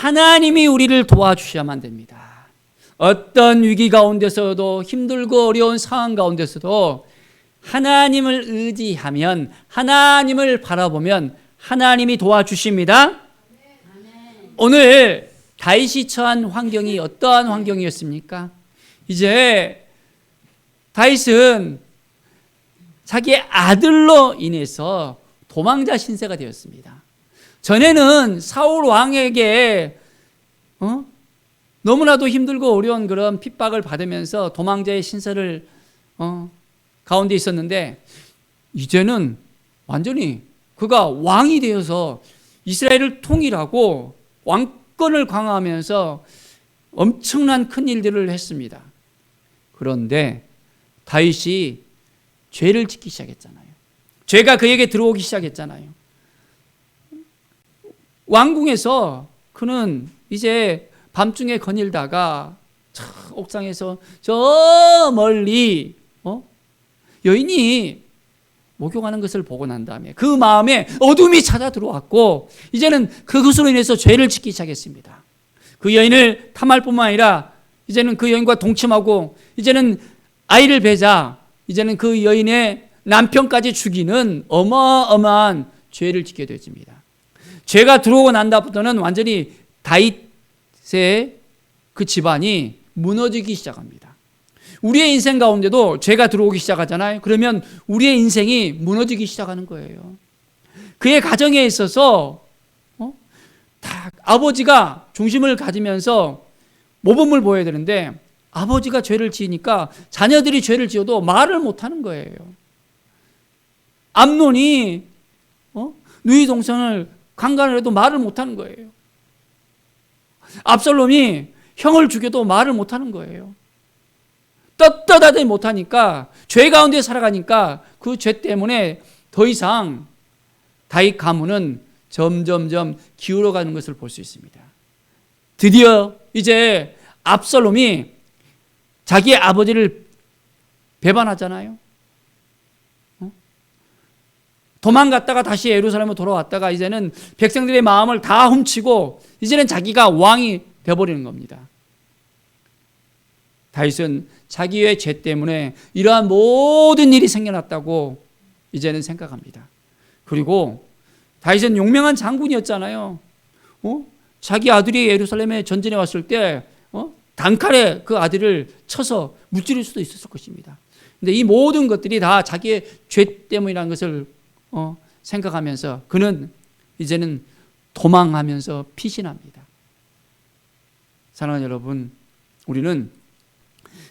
하나님이 우리를 도와주셔야만 됩니다. 어떤 위기 가운데서도, 힘들고 어려운 상황 가운데서도 하나님을 의지하면, 하나님을 바라보면 하나님이 도와주십니다. 오늘 다윗이 처한 환경이 어떠한 환경이었습니까? 이제 다윗은 자기의 아들로 인해서 도망자 신세가 되었습니다. 전에는 사울 왕에게 너무나도 힘들고 어려운 그런 핍박을 받으면서 도망자의 신세를 가운데 있었는데, 이제는 완전히 그가 왕이 되어서 이스라엘을 통일하고 왕권을 강화하면서 엄청난 큰 일들을 했습니다. 그런데 다윗이 죄를 짓기 시작했잖아요. 죄가 그에게 들어오기 시작했잖아요. 왕궁에서 그는 이제 밤중에 거닐다가 옥상에서 저 멀리 여인이 목욕하는 것을 보고 난 다음에 그 마음에 어둠이 찾아 들어왔고, 이제는 그것으로 인해서 죄를 짓기 시작했습니다. 그 여인을 탐할 뿐만 아니라 이제는 그 여인과 동침하고, 이제는 아이를 베자 이제는 그 여인의 남편까지 죽이는 어마어마한 죄를 짓게 되었습니다. 죄가 들어오고 난 다음부터는 완전히 다윗의 그 집안이 무너지기 시작합니다. 우리의 인생 가운데도 죄가 들어오기 시작하잖아요. 그러면 우리의 인생이 무너지기 시작하는 거예요. 그의 가정에 있어서 다 아버지가 중심을 가지면서 모범을 보여야 되는데, 아버지가 죄를 지으니까 자녀들이 죄를 지어도 말을 못하는 거예요. 암논이 누이 동생을 강간을 해도 말을 못하는 거예요. 압살롬이 형을 죽여도 말을 못하는 거예요. 떳떳하지 못하니까, 죄 가운데 살아가니까 그 죄 때문에 더 이상 다윗 가문은 점점점 기울어가는 것을 볼 수 있습니다. 드디어 이제 압살롬이 자기의 아버지를 배반하잖아요. 도망갔다가 다시 예루살렘으로 돌아왔다가 이제는 백성들의 마음을 다 훔치고 이제는 자기가 왕이 되어버리는 겁니다. 다윗은 자기의 죄 때문에 이러한 모든 일이 생겨났다고 이제는 생각합니다. 그리고 다윗은 용맹한 장군이었잖아요. 자기 아들이 예루살렘에 전쟁에 왔을 때 단칼에 그 아들을 쳐서 무찌를 수도 있었을 것입니다. 근데 이 모든 것들이 다 자기의 죄 때문이라는 것을 생각하면서 그는 이제는 도망하면서 피신합니다. 사랑하는 여러분, 우리는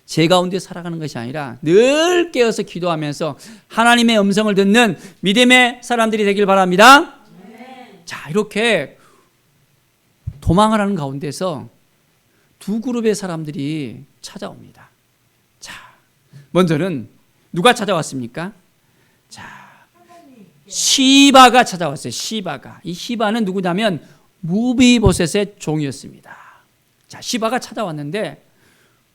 죄 가운데 살아가는 것이 아니라 늘 깨어서 기도하면서 하나님의 음성을 듣는 믿음의 사람들이 되길 바랍니다. 자, 이렇게 도망을 하는 가운데서 두 그룹의 사람들이 찾아옵니다. 자, 먼저는 누가 찾아왔습니까? 자, 시바가 찾아왔어요. 시바가. 이 시바는 누구냐면 무비보셋의 종이었습니다. 자, 시바가 찾아왔는데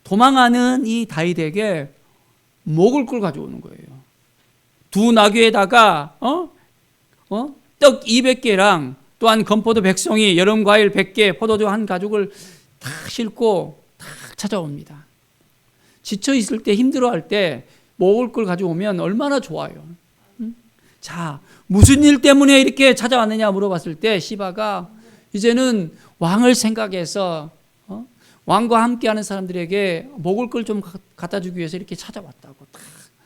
도망하는 이 다윗에게 먹을 걸 가져오는 거예요. 두 나귀에다가 떡 200개랑 또한 건포도 100송이, 여름 과일 100개, 포도주 한 가죽을 다 싣고 다 찾아옵니다. 지쳐 있을 때, 힘들어할 때 먹을 걸 가져오면 얼마나 좋아요. 자, 무슨 일 때문에 이렇게 찾아왔느냐 물어봤을 때 시바가 이제는 왕을 생각해서 왕과 함께하는 사람들에게 먹을 걸 좀 갖다 주기 위해서 이렇게 찾아왔다고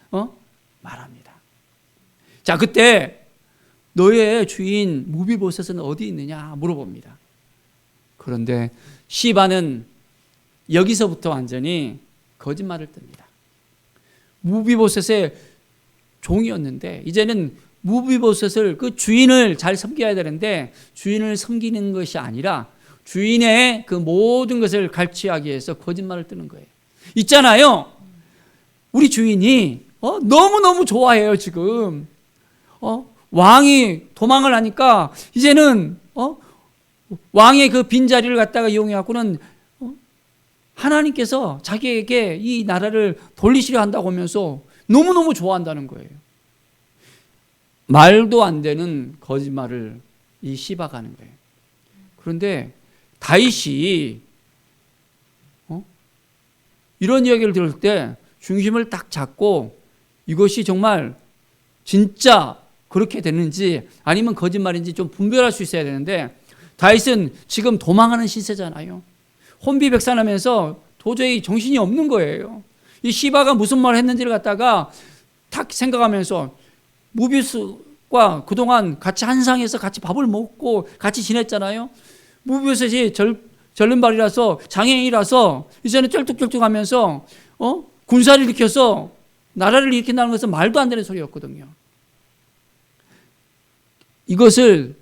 딱 말합니다. 자, 그때 너의 주인 무비보셋은 어디 있느냐 물어봅니다. 그런데 시바는 여기서부터 완전히 거짓말을 뜹니다. 무비보셋의 종이었는데 이제는 무비보셋을, 그 주인을 잘 섬겨야 되는데 주인을 섬기는 것이 아니라 주인의 그 모든 것을 갈취하기 위해서 거짓말을 뜨는 거예요. 있잖아요. 우리 주인이 너무너무 좋아해요, 지금. 왕이 도망을 하니까 이제는 왕의 그 빈자리를 갖다가 이용해갖고는 하나님께서 자기에게 이 나라를 돌리시려 한다고 하면서 너무너무 좋아한다는 거예요. 말도 안 되는 거짓말을 이 시바가 하는 거예요. 그런데 다윗이 이런 이야기를 들을 때 중심을 딱 잡고 이것이 정말 진짜 그렇게 됐는지 아니면 거짓말인지 좀 분별할 수 있어야 되는데, 다윗은 지금 도망하는 시세잖아요. 혼비백산하면서 도저히 정신이 없는 거예요. 이 시바가 무슨 말을 했는지를 갖다가 탁 생각하면서, 무비보셋과 그동안 같이 한 상에서 같이 밥을 먹고 같이 지냈잖아요. 무비보셋이 절름발이라서 장애인이라서 이제는 쩔뚝쩔뚝하면서 군사를 일으켜서 나라를 일으킨다는 것은 말도 안 되는 소리였거든요. 이것을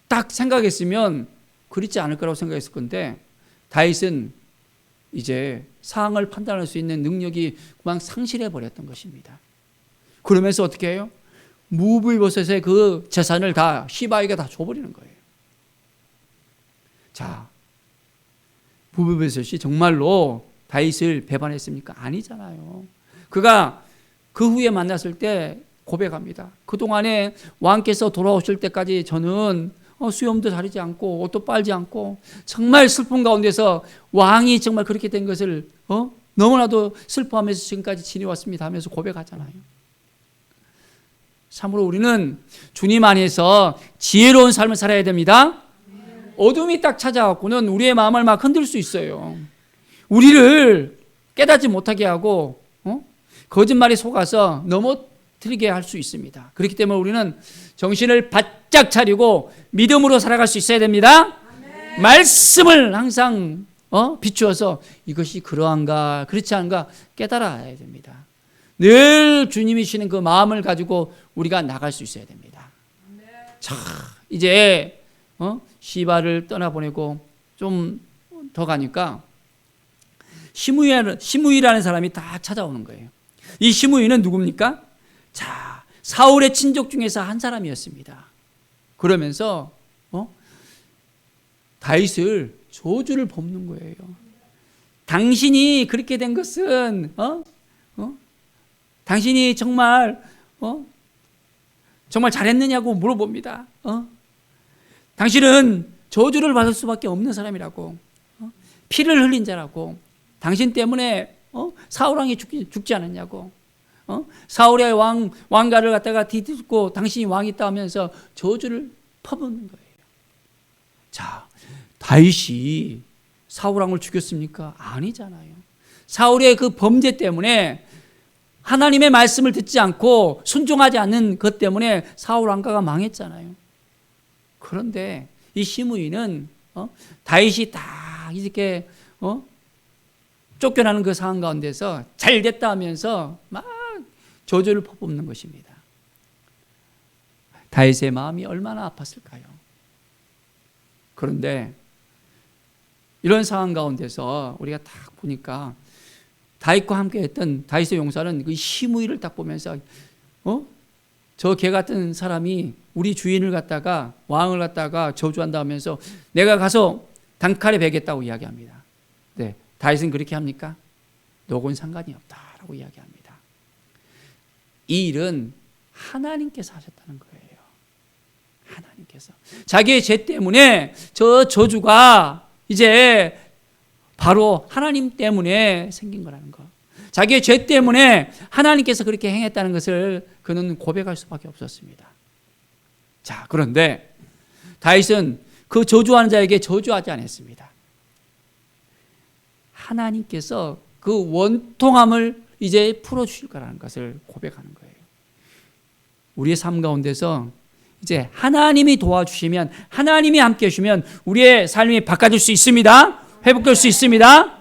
딱 생각했으면 그렇지 않을 거라고 생각했을 건데, 다윗은 이제 상황을 판단할 수 있는 능력이 그만 상실해 버렸던 것입니다. 그러면서 어떻게 해요? 무비보셋의 그 재산을 다 시바에게 다 줘버리는 거예요. 자, 무비보셋이 정말로 다윗을 배반했습니까? 아니잖아요. 그가 그 후에 만났을 때 고백합니다. 그동안에 왕께서 돌아오실 때까지 저는 수염도 자르지 않고 옷도 빨지 않고 정말 슬픔 가운데서 왕이 정말 그렇게 된 것을 너무나도 슬퍼하면서 지금까지 지내왔습니다 하면서 고백하잖아요. 참으로 우리는 주님 안에서 지혜로운 삶을 살아야 됩니다. 어둠이 딱 찾아왔고는 우리의 마음을 막 흔들 수 있어요. 우리를 깨닫지 못하게 하고 거짓말에 속아서 넘어뜨리게 할 수 있습니다. 그렇기 때문에 우리는 정신을 바짝 차리고 믿음으로 살아갈 수 있어야 됩니다. 아멘. 말씀을 항상 비추어서 이것이 그러한가 그렇지 않은가 깨달아야 됩니다. 늘 주님이 주시는 그 마음을 가지고 우리가 나갈 수 있어야 됩니다. 아멘. 자, 이제 시바를 떠나보내고 좀 더 가니까 시므이라는 사람이 다 찾아오는 거예요. 이 시므이는 누굽니까? 자, 사울의 친족 중에서 한 사람이었습니다. 그러면서 다윗을 저주를 볶는 거예요. 당신이 그렇게 된 것은 당신이 정말 정말 잘했느냐고 물어봅니다. 당신은 저주를 받을 수밖에 없는 사람이라고, 피를 흘린 자라고, 당신 때문에 사울 왕이 죽지 않았냐고, 사울의 왕가를 갖다가 뒤집고 당신이 왕이 있다 하면서 저주를 퍼붓는 거예요. 자, 다윗이 사울 왕을 죽였습니까? 아니잖아요. 사울의 그 범죄 때문에, 하나님의 말씀을 듣지 않고 순종하지 않는 것 때문에 사울 왕가가 망했잖아요. 그런데 이 시므이는 다윗이 다 이렇게 쫓겨나는 그 상황 가운데서 잘 됐다 하면서 막 저주를 퍼붓는 것입니다. 다윗의 마음이 얼마나 아팠을까요? 그런데 이런 상황 가운데서 우리가 딱 보니까 다윗과 함께 했던 다윗의 용사는 그 시므이를 딱 보면서 저 개 같은 사람이 우리 주인을 갖다가, 왕을 갖다가 저주한다 하면서 내가 가서 단칼에 베겠다고 이야기합니다. 네, 다윗은 그렇게 합니까? 너곤 상관이 없다라고 이야기합니다. 이 일은 하나님께서 하셨다는 거예요. 하나님께서 자기의 죄 때문에 저 저주가 이제 바로 하나님 때문에 생긴 거라는 거. 자기의 죄 때문에 하나님께서 그렇게 행했다는 것을 그는 고백할 수밖에 없었습니다. 자, 그런데 다윗은 그 저주하는 자에게 저주하지 않았습니다. 하나님께서 그 원통함을 이제 풀어주실 거라는 것을 고백하는 거예요. 우리의 삶 가운데서 이제 하나님이 도와주시면, 하나님이 함께 해주시면 우리의 삶이 바꿔질 수 있습니다. 회복될 수 있습니다.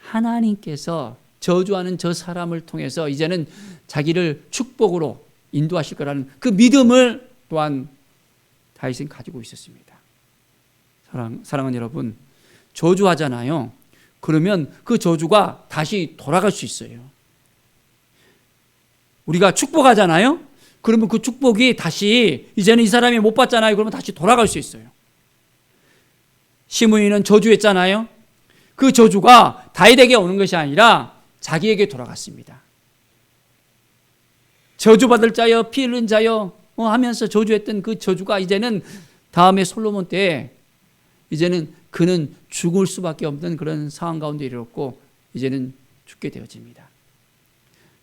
하나님께서 저주하는 저 사람을 통해서 이제는 자기를 축복으로 인도하실 거라는 그 믿음을 또한 다윗은 가지고 있었습니다. 사랑하는 여러분, 저주하잖아요. 그러면 그 저주가 다시 돌아갈 수 있어요. 우리가 축복하잖아요. 그러면 그 축복이 다시, 이제는 이 사람이 못 받잖아요. 그러면 다시 돌아갈 수 있어요. 시므이는 저주했잖아요. 그 저주가 다윗에게 오는 것이 아니라 자기에게 돌아갔습니다. 저주받을 자여, 피 흘린 자여 하면서 저주했던 그 저주가 이제는 다음에 솔로몬 때에 이제는 그는 죽을 수밖에 없는 그런 상황 가운데 이르렀고 이제는 죽게 되어집니다.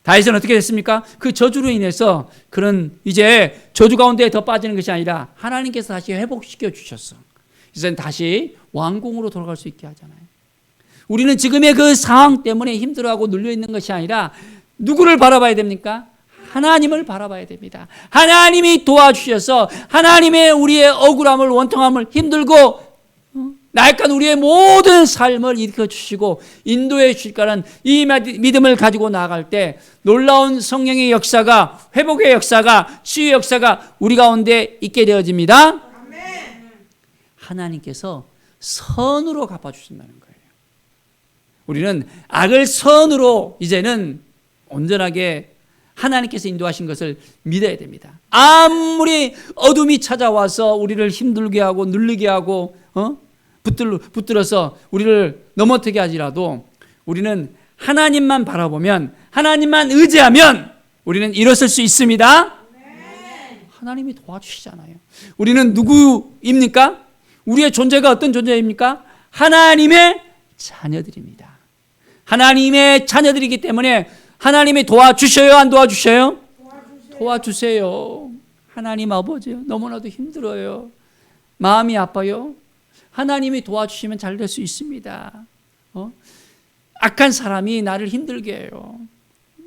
다윗은 어떻게 됐습니까? 그 저주로 인해서 그런 이제 저주 가운데 더 빠지는 것이 아니라 하나님께서 다시 회복시켜 주셨어. 이제는 다시 왕궁으로 돌아갈 수 있게 하잖아요. 우리는 지금의 그 상황 때문에 힘들어하고 눌려 있는 것이 아니라 누구를 바라봐야 됩니까? 하나님을 바라봐야 됩니다. 하나님이 도와주셔서 하나님의 우리의 억울함을, 원통함을, 힘들고 나약한 우리의 모든 삶을 일으켜 주시고 인도해 주실 거라는 이 믿음을 가지고 나아갈 때 놀라운 성령의 역사가, 회복의 역사가, 치유의 역사가 우리 가운데 있게 되어집니다. 하나님께서 선으로 갚아주신다는 거예요. 우리는 악을 선으로 이제는 온전하게 하나님께서 인도하신 것을 믿어야 됩니다. 아무리 어둠이 찾아와서 우리를 힘들게 하고 눌리게 하고 붙들어서 우리를 넘어뜨게 하지라도 우리는 하나님만 바라보면, 하나님만 의지하면 우리는 일어설 수 있습니다. 하나님이 도와주시잖아요. 우리는 누구입니까? 우리의 존재가 어떤 존재입니까? 하나님의 자녀들입니다. 하나님의 자녀들이기 때문에 하나님이 도와주셔요, 안 도와주셔요? 도와주세요. 하나님 아버지요, 너무나도 힘들어요. 마음이 아파요. 하나님이 도와주시면 잘 될 수 있습니다. 악한 사람이 나를 힘들게 해요.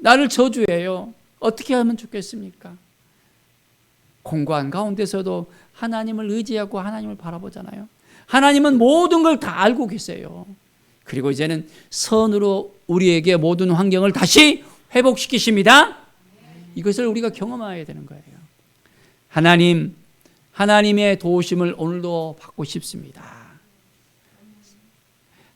나를 저주해요. 어떻게 하면 좋겠습니까? 공고한 가운데서도 하나님을 의지하고 하나님을 바라보잖아요. 하나님은 모든 걸 다 알고 계세요. 그리고 이제는 선으로 우리에게 모든 환경을 다시 회복시키십니다. 이것을 우리가 경험해야 되는 거예요. 하나님의 도우심을 오늘도 받고 싶습니다.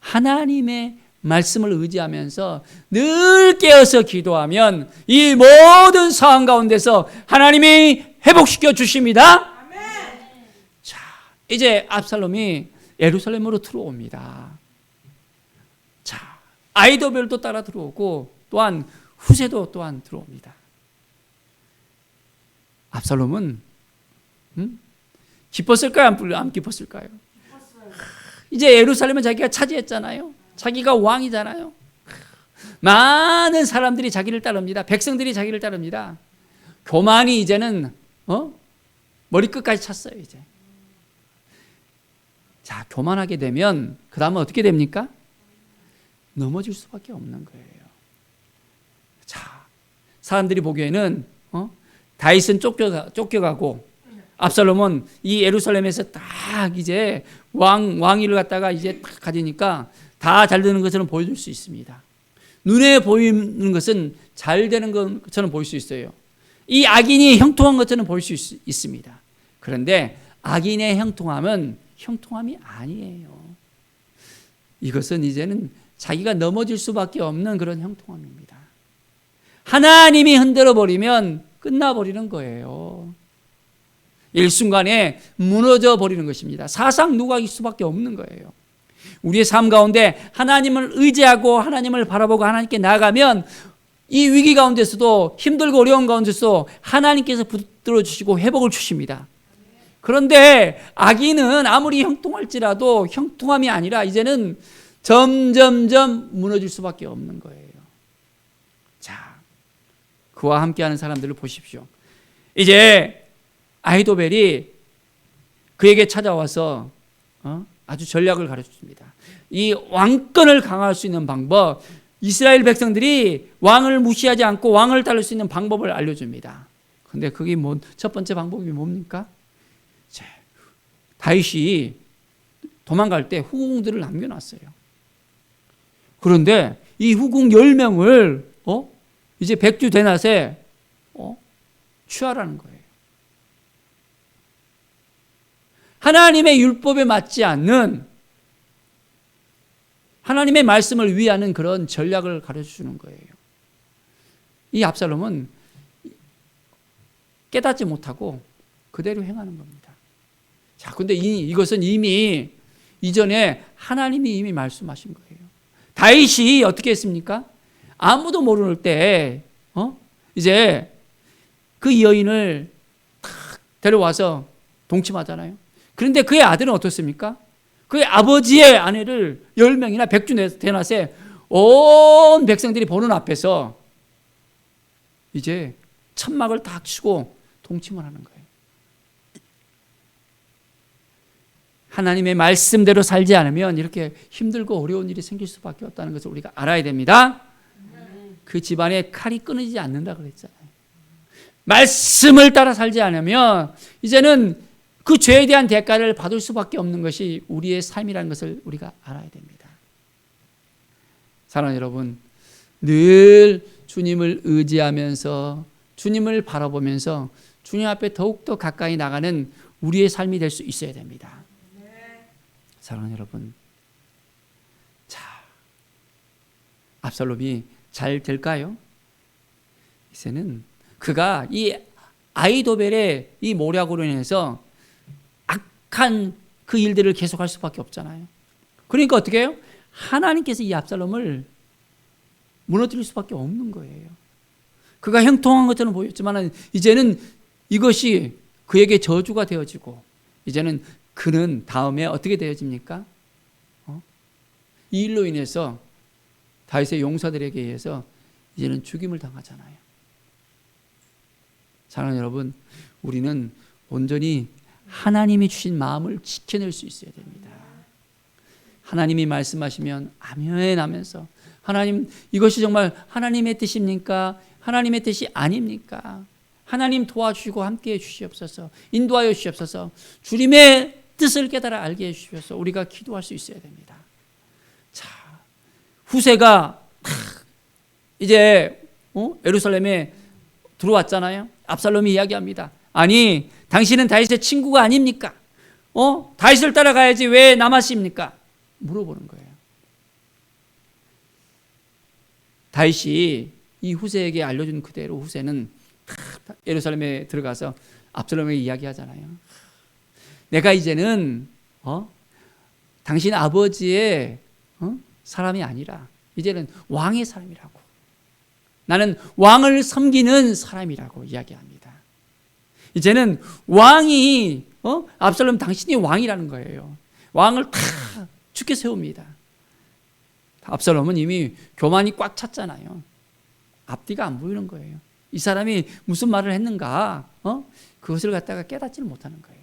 하나님의 말씀을 의지하면서 늘 깨어서 기도하면 이 모든 상황 가운데서 하나님이 회복시켜 주십니다. 자, 이제 압살롬이 예루살렘으로 들어옵니다. 자, 아이도벨도 따라 들어오고 또한 후세도 또한 들어옵니다. 압살롬은 기뻤을까요? 안 기뻤을까요? 이제 예루살렘은 자기가 차지했잖아요. 자기가 왕이잖아요. 많은 사람들이 자기를 따릅니다. 백성들이 자기를 따릅니다. 교만이 이제는 머리끝까지 찼어요. 이제. 자, 교만하게 되면 그 다음은 어떻게 됩니까? 넘어질 수밖에 없는 거예요. 자, 사람들이 보기에는 다윗은 쫓겨가고 압살롬은 이 예루살렘에서 딱 이제 왕위를 갖다가 이제 딱 가지니까 다 잘 되는 것처럼 보여줄 수 있습니다. 눈에 보이는 것은 잘 되는 것처럼 보일 수 있어요. 이 악인이 형통한 것처럼 보일 수 있습니다. 그런데 악인의 형통함은 형통함이 아니에요. 이것은 이제는 자기가 넘어질 수밖에 없는 그런 형통함입니다. 하나님이 흔들어 버리면 끝나버리는 거예요. 일순간에 무너져 버리는 것입니다. 사상 누각일 수밖에 없는 거예요. 우리의 삶 가운데 하나님을 의지하고 하나님을 바라보고 하나님께 나아가면 이 위기 가운데서도 힘들고 어려운 가운데서도 하나님께서 붙들어 주시고 회복을 주십니다. 그런데 악인은 아무리 형통할지라도 형통함이 아니라 이제는 점점점 무너질 수밖에 없는 거예요. 자, 그와 함께하는 사람들을 보십시오. 이제 아히도벨이 그에게 찾아와서 아주 전략을 가르쳐줍니다. 이 왕권을 강화할 수 있는 방법, 이스라엘 백성들이 왕을 무시하지 않고 왕을 따를 수 있는 방법을 알려줍니다. 그런데 그게 첫 번째 방법이 뭡니까? 다윗이 도망갈 때 후궁들을 남겨놨어요. 그런데 이 후궁 10명을 이제 백주 대낮에 취하라는 거예요. 하나님의 율법에 맞지 않는 하나님의 말씀을 위하는 그런 전략을 가르쳐주는 거예요. 이 압살롬은 깨닫지 못하고 그대로 행하는 겁니다. 자, 근데 이것은 이미 이전에 하나님이 이미 말씀하신 거예요. 다윗이 어떻게 했습니까? 아무도 모를 때 이제 그 여인을 탁 데려와서 동침하잖아요. 그런데 그의 아들은 어떻습니까? 그 아버지의 아내를 10명이나 백주 대낮에 온 백성들이 보는 앞에서 이제 천막을 딱 치고 동침을 하는 거예요. 하나님의 말씀대로 살지 않으면 이렇게 힘들고 어려운 일이 생길 수밖에 없다는 것을 우리가 알아야 됩니다. 그 집안에 칼이 끊어지지 않는다 그랬잖아요. 말씀을 따라 살지 않으면 이제는 그 죄에 대한 대가를 받을 수밖에 없는 것이 우리의 삶이라는 것을 우리가 알아야 됩니다. 사랑하는 여러분, 늘 주님을 의지하면서 주님을 바라보면서 주님 앞에 더욱더 가까이 나가는 우리의 삶이 될 수 있어야 됩니다. 사랑하는 여러분, 자, 압살롬이 잘 될까요? 이제는 그가 이 아히도벨의 이 모략으로 인해서 악한 그 일들을 계속할 수밖에 없잖아요. 그러니까 어떻게 해요? 하나님께서 이 압살롬을 무너뜨릴 수밖에 없는 거예요. 그가 형통한 것처럼 보였지만 이제는 이것이 그에게 저주가 되어지고 이제는 그는 다음에 어떻게 되어집니까? 이 일로 인해서 다윗의 용사들에게 의해서 이제는 죽임을 당하잖아요. 사랑하는 여러분, 우리는 온전히 하나님이 주신 마음을 지켜낼 수 있어야 됩니다. 하나님이 말씀하시면 아멘 하면서 하나님, 이것이 정말 하나님의 뜻입니까? 하나님의 뜻이 아닙니까? 하나님 도와주시고 함께해 주시옵소서, 인도하여 주시옵소서, 주님의 뜻을 깨달아 알게 해 주시옵소서. 우리가 기도할 수 있어야 됩니다. 자, 후세가 이제 예루살렘에 들어왔잖아요. 압살롬이 이야기합니다. 아니, 당신은 다윗의 친구가 아닙니까? 다윗을 따라가야지 왜 남았습니까? 물어보는 거예요. 다윗이 이 후세에게 알려준 그대로 후세는 예루살렘에 들어가서 압살롬에게 이야기하잖아요. 내가 이제는 당신 아버지의 사람이 아니라 이제는 왕의 사람이라고, 나는 왕을 섬기는 사람이라고 이야기합니다. 이제는 왕이 압살롬 당신이 왕이라는 거예요. 왕을 다 죽게 세웁니다. 압살롬은 이미 교만이 꽉 찼잖아요. 앞뒤가 안 보이는 거예요. 이 사람이 무슨 말을 했는가, 그것을 갖다가 깨닫지를 못하는 거예요.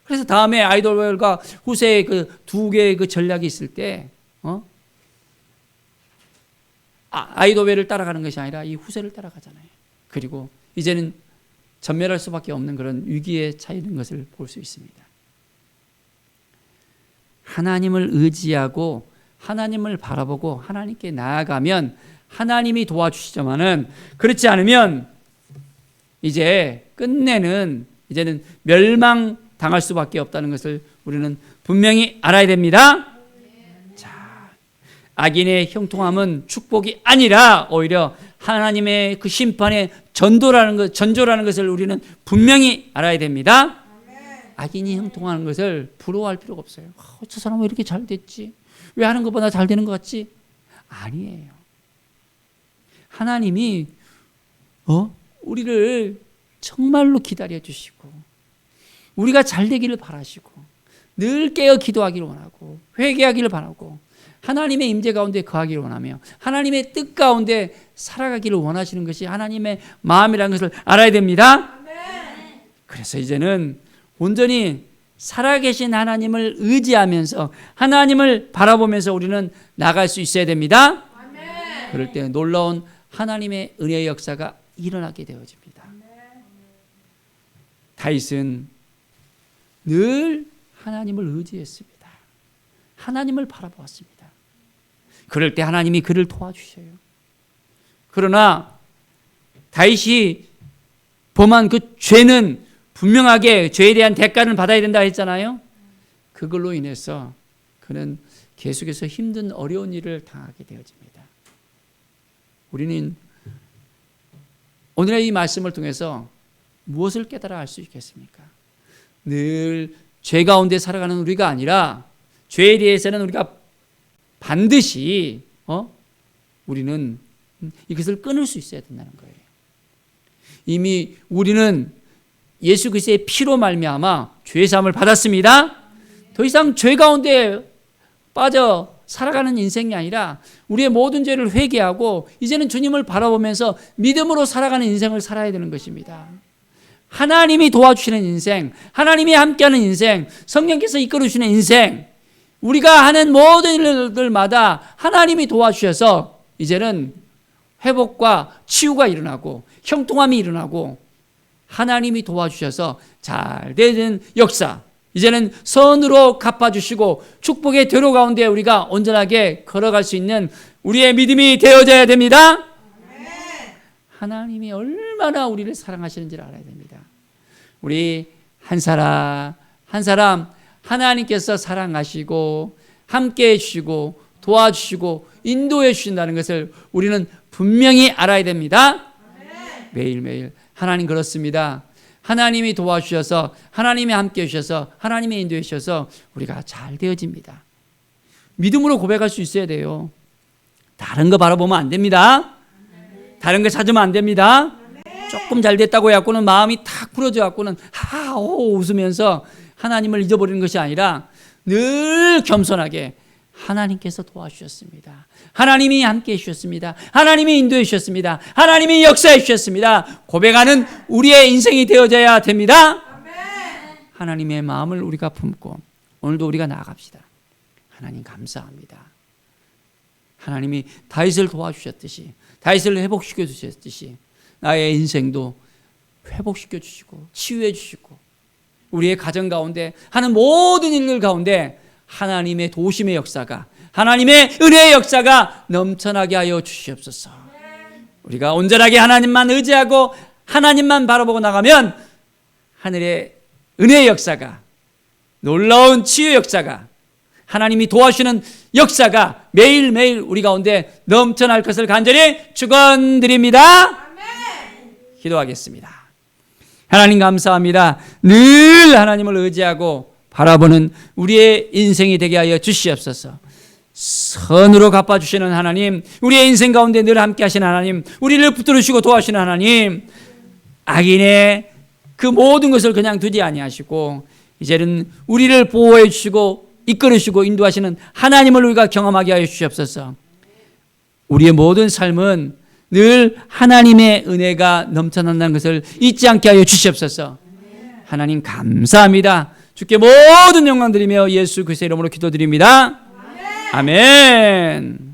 그래서 다음에 아히도벨과 후세의 그 두 개의 그 전략이 있을 때, 아히도벨을 따라가는 것이 아니라 이 후세를 따라가잖아요. 그리고 이제는 전멸할 수밖에 없는 그런 위기에 처해있는 것을 볼 수 있습니다. 하나님을 의지하고 하나님을 바라보고 하나님께 나아가면 하나님이 도와주시지만은 그렇지 않으면 이제 끝내는 이제는 멸망당할 수밖에 없다는 것을 우리는 분명히 알아야 됩니다. 자, 악인의 형통함은 축복이 아니라 오히려 하나님의 그 심판의 전조라는 것을 우리는 분명히 알아야 됩니다. 악인이 형통하는 것을 부러워할 필요가 없어요. 저 사람은 왜 이렇게 잘 됐지? 왜 하는 것보다 잘 되는 것 같지? 아니에요. 하나님이 우리를 정말로 기다려 주시고 우리가 잘 되기를 바라시고 늘 깨어 기도하기를 원하고 회개하기를 바라고 하나님의 임재 가운데 거하기를 원하며 하나님의 뜻 가운데 살아가기를 원하시는 것이 하나님의 마음이라는 것을 알아야 됩니다. 그래서 이제는 온전히 살아계신 하나님을 의지하면서 하나님을 바라보면서 우리는 나갈 수 있어야 됩니다. 그럴 때 놀라운 하나님의 은혜의 역사가 일어나게 되어집니다. 다윗은 늘 하나님을 의지했습니다. 하나님을 바라보았습니다. 그럴 때 하나님이 그를 도와주셔요. 그러나 다윗이 범한 그 죄는 분명하게 죄에 대한 대가를 받아야 된다 했잖아요. 그걸로 인해서 그는 계속해서 힘든 어려운 일을 당하게 되어집니다. 우리는 오늘의 이 말씀을 통해서 무엇을 깨달아 알 수 있겠습니까? 늘 죄 가운데 살아가는 우리가 아니라 죄에 대해서는 우리가 반드시 우리는 이것을 끊을 수 있어야 된다는 거예요. 이미 우리는 예수 그리스도의 피로 말미암아 죄 사함을 받았습니다. 더 이상 죄 가운데 빠져 살아가는 인생이 아니라 우리의 모든 죄를 회개하고 이제는 주님을 바라보면서 믿음으로 살아가는 인생을 살아야 되는 것입니다. 하나님이 도와주시는 인생, 하나님이 함께하는 인생, 성령께서 이끌어주시는 인생, 우리가 하는 모든 일들마다 하나님이 도와주셔서 이제는 회복과 치유가 일어나고 형통함이 일어나고 하나님이 도와주셔서 잘 되는 역사, 이제는 선으로 갚아주시고 축복의 대로 가운데 우리가 온전하게 걸어갈 수 있는 우리의 믿음이 되어져야 됩니다. 하나님이 얼마나 우리를 사랑하시는지를 알아야 됩니다. 우리 한 사람 한 사람 하나님께서 사랑하시고 함께해 주시고 도와주시고 인도해 주신다는 것을 우리는 분명히 알아야 됩니다. 매일매일 하나님 그렇습니다. 하나님이 도와주셔서 하나님이 함께해 주셔서 하나님이 인도해 주셔서 우리가 잘 되어집니다. 믿음으로 고백할 수 있어야 돼요. 다른 거 바라보면 안 됩니다. 다른 거 찾으면 안 됩니다. 조금 잘 됐다고 해갖고는 마음이 탁 부러져 갖고는 하오 웃으면서 하나님을 잊어버리는 것이 아니라 늘 겸손하게 하나님께서 도와주셨습니다. 하나님이 함께해 주셨습니다. 하나님이 인도해 주셨습니다. 하나님이 역사해 주셨습니다. 고백하는 우리의 인생이 되어져야 됩니다. 하나님의 마음을 우리가 품고 오늘도 우리가 나아갑시다. 하나님 감사합니다. 하나님이 다윗을 도와주셨듯이 다윗을 회복시켜 주셨듯이 나의 인생도 회복시켜 주시고 치유해 주시고 우리의 가정 가운데 하는 모든 일들 가운데 하나님의 도우심의 역사가 하나님의 은혜의 역사가 넘쳐나게 하여 주시옵소서. 우리가 온전하게 하나님만 의지하고 하나님만 바라보고 나가면 하늘의 은혜의 역사가 놀라운 치유의 역사가 하나님이 도와주시는 역사가 매일매일 우리 가운데 넘쳐날 것을 간절히 축원드립니다. 기도하겠습니다. 하나님 감사합니다. 늘 하나님을 의지하고 바라보는 우리의 인생이 되게 하여 주시옵소서. 선으로 갚아주시는 하나님, 우리의 인생 가운데 늘 함께 하시는 하나님, 우리를 붙들으시고 도와주시는 하나님, 악인의 그 모든 것을 그냥 두지 아니하시고 이제는 우리를 보호해 주시고 이끌으시고 인도하시는 하나님을 우리가 경험하게 하여 주시옵소서. 우리의 모든 삶은 늘 하나님의 은혜가 넘쳐난다는 것을 잊지 않게 하여 주시옵소서. 하나님 감사합니다. 주께 모든 영광 드리며 예수 그리스도의 이름으로 기도드립니다. 아멘.